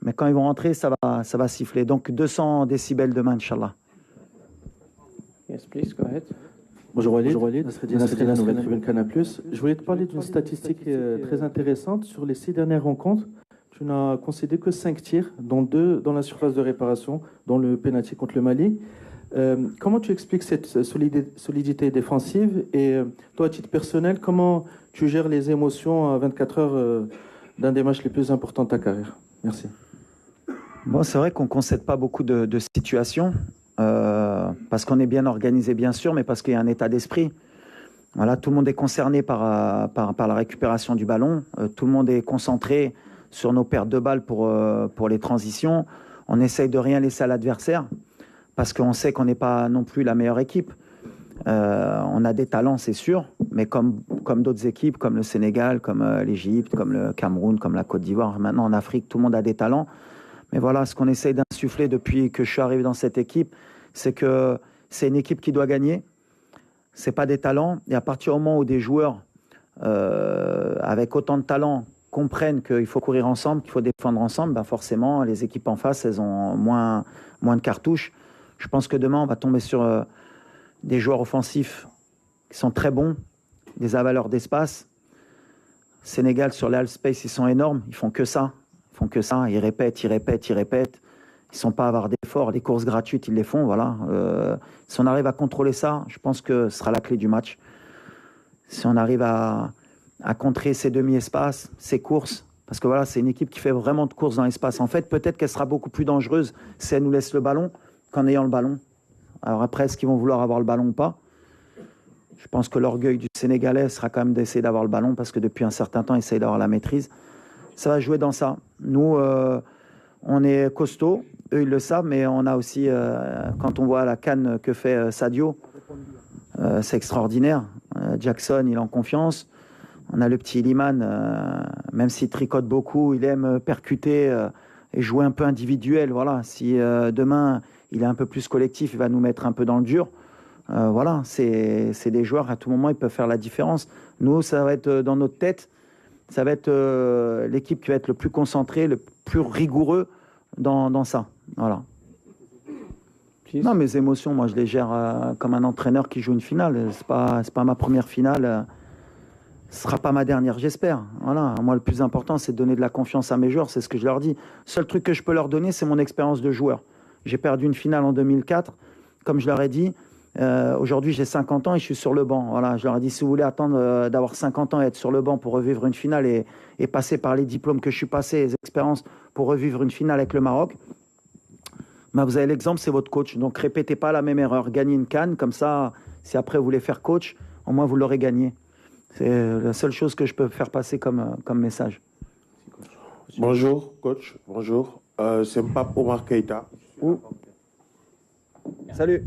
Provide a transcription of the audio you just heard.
Mais quand ils vont rentrer, ça va siffler. Donc 200 décibels demain, Inch'Allah. Yes, please, go ahead. Bonjour Walid, Nasreddin, la nouvelle tribune Canal+. Je voulais te parler d'une statistique très intéressante. Sur les 6 dernières rencontres, tu n'as concédé que 5 tirs, dont 2 dans la surface de réparation, dont le pénalty contre le Mali. Comment tu expliques cette solidité défensive et toi, à titre personnel, comment tu gères les émotions à 24 heures d'un des matchs les plus importants de ta carrière? Merci. Bon, c'est vrai qu'on ne concède pas beaucoup de situations, parce qu'on est bien organisé, bien sûr, mais parce qu'il y a un état d'esprit. Voilà, tout le monde est concerné par la récupération du ballon. Tout le monde est concentré sur nos pertes de balles pour les transitions. On essaye de rien laisser à l'adversaire, parce qu'on sait qu'on n'est pas non plus la meilleure équipe. On a des talents, c'est sûr, mais comme d'autres équipes, comme le Sénégal, comme l'Égypte, comme le Cameroun, comme la Côte d'Ivoire, maintenant en Afrique, tout le monde a des talents. Mais voilà, ce qu'on essaye d'insuffler depuis que je suis arrivé dans cette équipe, c'est que c'est une équipe qui doit gagner. Ce n'est pas des talents. Et à partir du moment où des joueurs avec autant de talent comprennent qu'il faut courir ensemble, qu'il faut défendre ensemble, ben forcément, les équipes en face, elles ont moins de cartouches. Je pense que demain, on va tomber sur des joueurs offensifs qui sont très bons, des avaleurs d'espace. Sénégal, sur les half space, ils sont énormes. Ils font que ça. Ils répètent. Ils ne sont pas avares d'efforts. Les courses gratuites, ils les font. Voilà. Si on arrive à contrôler ça, je pense que ce sera la clé du match. Si on arrive à contrer ces demi-espaces, ces courses, parce que voilà, c'est une équipe qui fait vraiment de courses dans l'espace. En fait, peut-être qu'elle sera beaucoup plus dangereuse si elle nous laisse le ballon qu'en ayant le ballon. Alors après, est-ce qu'ils vont vouloir avoir le ballon ou pas? Je pense que l'orgueil du Sénégalais sera quand même d'essayer d'avoir le ballon, parce que depuis un certain temps, ils essayent d'avoir la maîtrise. Ça va jouer dans ça. Nous, on est costaud, eux ils le savent, mais on a aussi, quand on voit la canne que fait Sadio, c'est extraordinaire. Jackson, il est en confiance. On a le petit Iliman, même s'il tricote beaucoup, il aime percuter et jouer un peu individuel. Voilà. Si demain, il est un peu plus collectif, il va nous mettre un peu dans le dur. Voilà, c'est des joueurs, à tout moment, ils peuvent faire la différence. Nous, ça va être dans notre tête. Ça va être l'équipe qui va être le plus concentrée, le plus rigoureux dans ça. Voilà. Non, mes émotions, moi, je les gère comme un entraîneur qui joue une finale. C'est pas ma première finale. Ce sera pas ma dernière, j'espère. Voilà. Moi, le plus important, c'est de donner de la confiance à mes joueurs. C'est ce que je leur dis. Seul truc que je peux leur donner, c'est mon expérience de joueur. J'ai perdu une finale en 2004. Comme je leur ai dit, aujourd'hui, j'ai 50 ans et je suis sur le banc. Voilà, je leur ai dit, si vous voulez attendre d'avoir 50 ans et être sur le banc pour revivre une finale et passer par les diplômes que je suis passé, les expériences pour revivre une finale avec le Maroc, ben vous avez l'exemple, c'est votre coach. Donc, répétez pas la même erreur. Gagnez une CAN, comme ça, si après vous voulez faire coach, au moins vous l'aurez gagné. C'est la seule chose que je peux faire passer comme message. Bonjour, coach. Bonjour. C'est Mpap Omar Keïta. Salut.